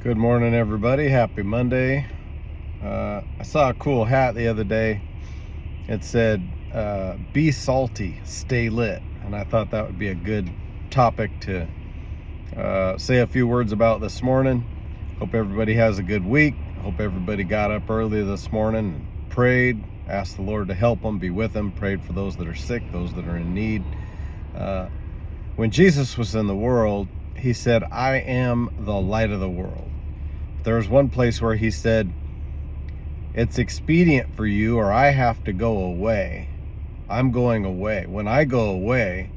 Good morning, everybody. Happy Monday. I saw a cool hat the other day. It said, be salty, stay lit. And I thought that would be a good topic to say a few words about this morning. Hope everybody has a good week. Hope everybody got up early this morning and prayed, asked the Lord to help them, be with them, prayed for those that are sick, those that are in need. When Jesus was in the world, he said, I am the light of the world. There was one place where he said, it's expedient for you, or I have to go away. I'm going away. When I go away,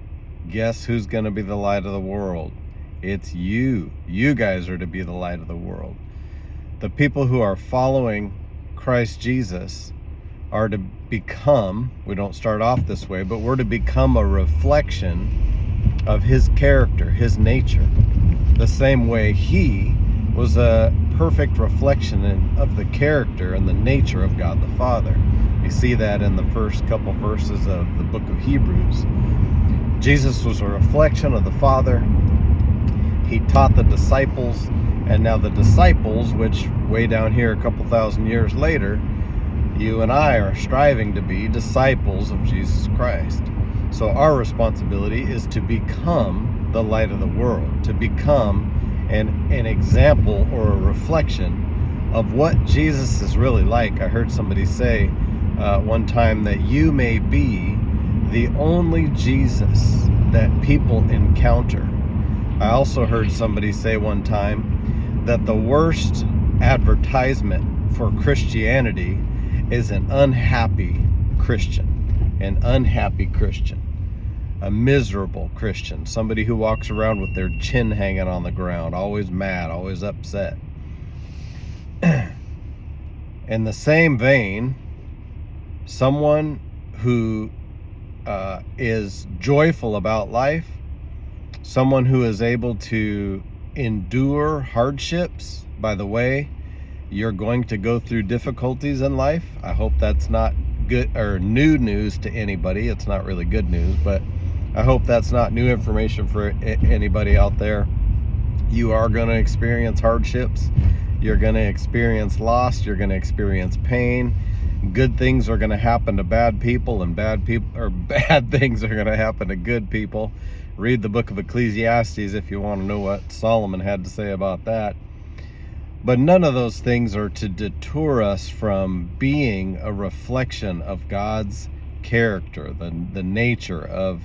guess who's going to be the light of the world? It's you. You guys are to be the light of the world. The people who are following Christ Jesus are to become, we don't start off this way, but we're to become a reflection of his character, his nature. The same way he was a perfect reflection of the character and the nature of God the Father. You see that in the first couple verses of the book of Hebrews. Jesus was a reflection of the Father. He taught the disciples, and now the disciples, which way down here a couple thousand years later, you and I are striving to be disciples of Jesus Christ. So our responsibility is to become the light of the world, to become an example or a reflection of what Jesus is really like. I heard somebody say one time that you may be the only Jesus that people encounter. I also heard somebody say one time that the worst advertisement for Christianity is an unhappy Christian, a miserable Christian, somebody who walks around with their chin hanging on the ground, always mad, always upset. In the same vein, someone who is joyful about life, someone who is able to endure hardships. By the way, you're going to go through difficulties in life. I hope that's not good or new news to anybody. It's not really good news, but I hope that's not new information for anybody out there. You are going to experience hardships. You're going to experience loss. You're going to experience pain. Good things are going to happen to bad people, and bad things are going to happen to good people. Read the book of Ecclesiastes if you want to know what Solomon had to say about that. But none of those things are to deter us from being a reflection of God's character, the nature of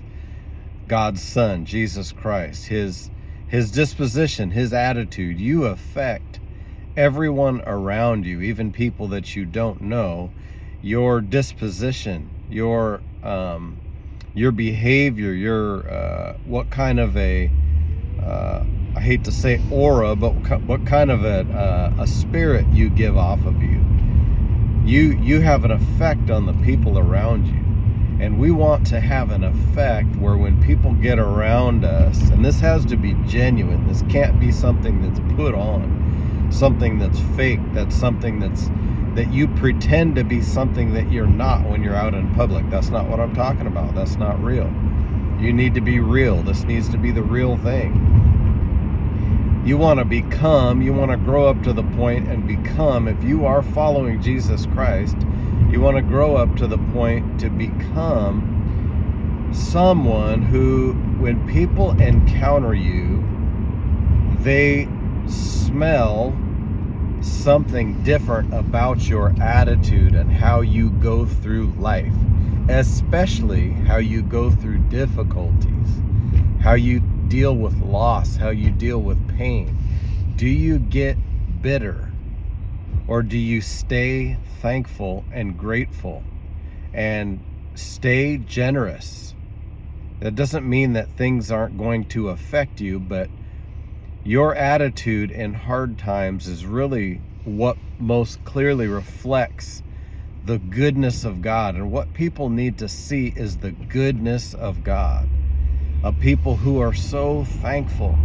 God's Son, Jesus Christ, his disposition, his attitude. You affect everyone around you, even people that you don't know. Your disposition, your behavior, your what kind of a I hate to say aura, but what kind of a spirit you give off of you. You have an effect on the people around you. And we want to have an effect where when people get around us, and this has to be genuine, this can't be something that's put on, something that's fake, that's something that you pretend to be something that you're not when you're out in public. That's not what I'm talking about. That's not real. You need to be real. This needs to be the real thing. You want to grow up to the point and become, if you are following Jesus Christ, you want to grow up to the point to become someone who, when people encounter you, they smell something different about your attitude and how you go through life, especially how you go through difficulties, how you deal with loss, how you deal with pain. Do you get bitter? Or do you stay thankful and grateful and stay generous? That doesn't mean that things aren't going to affect you, but your attitude in hard times is really what most clearly reflects the goodness of God. And what people need to see is the goodness of God. A people who are so thankful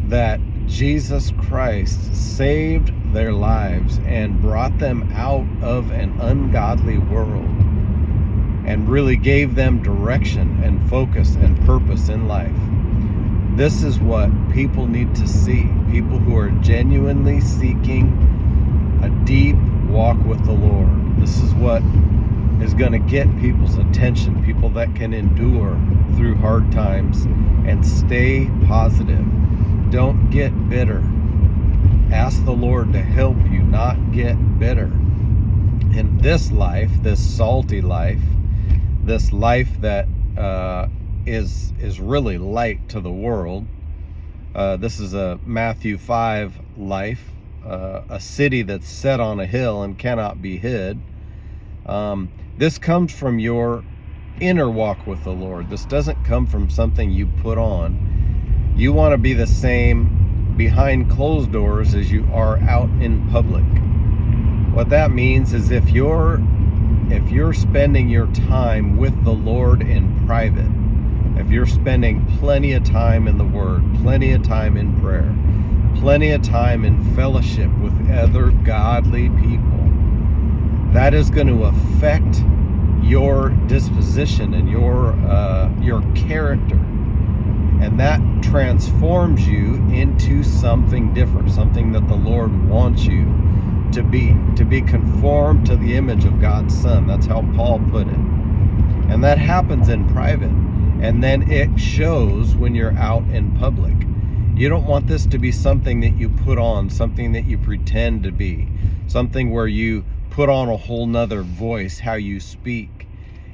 that Jesus Christ saved their lives and brought them out of an ungodly world and really gave them direction and focus and purpose in life. This is what people need to see. People who are genuinely seeking a deep walk with the Lord. This is what is going to get people's attention, people that can endure through hard times and stay positive. Don't get bitter. Ask the Lord to help you not get bitter. In this life, this salty life, this life that is really light to the world. This is a Matthew 5 life, a city that's set on a hill and cannot be hid. This comes from your inner walk with the Lord. This doesn't come from something you put on. You want to be the same behind closed doors as you are out in public. What that means is if you're spending your time with the Lord in private, if you're spending plenty of time in the Word, plenty of time in prayer, plenty of time in fellowship with other godly people, that is going to affect your disposition and your character, and that transforms you into something different, something that the Lord wants you to be conformed to the image of God's Son. That's how Paul put it. And that happens in private, and then it shows when you're out in public. You don't want this to be something that you put on, something that you pretend to be, something where you put on a whole nother voice, how you speak.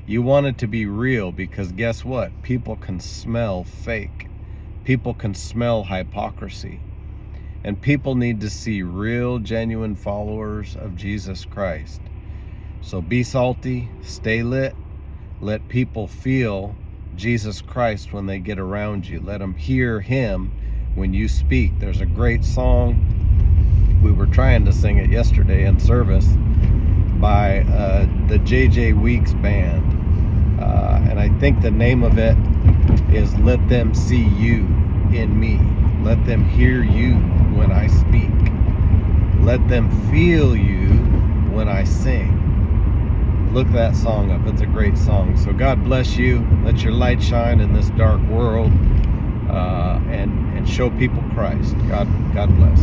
You want it to be real, because guess what? People can smell fake. People can smell hypocrisy. And people need to see real, genuine followers of Jesus Christ. So be salty, stay lit. Let people feel Jesus Christ when they get around you. Let them hear Him when you speak. There's a great song. We were trying to sing it yesterday in service by the J.J. Weeks Band. And I think the name of it is Let Them See You in Me. Let them hear you when I speak. Let them feel you when I sing. Look that song up. It's a great song. So God bless you. Let your light shine in this dark world, and show people Christ. God bless.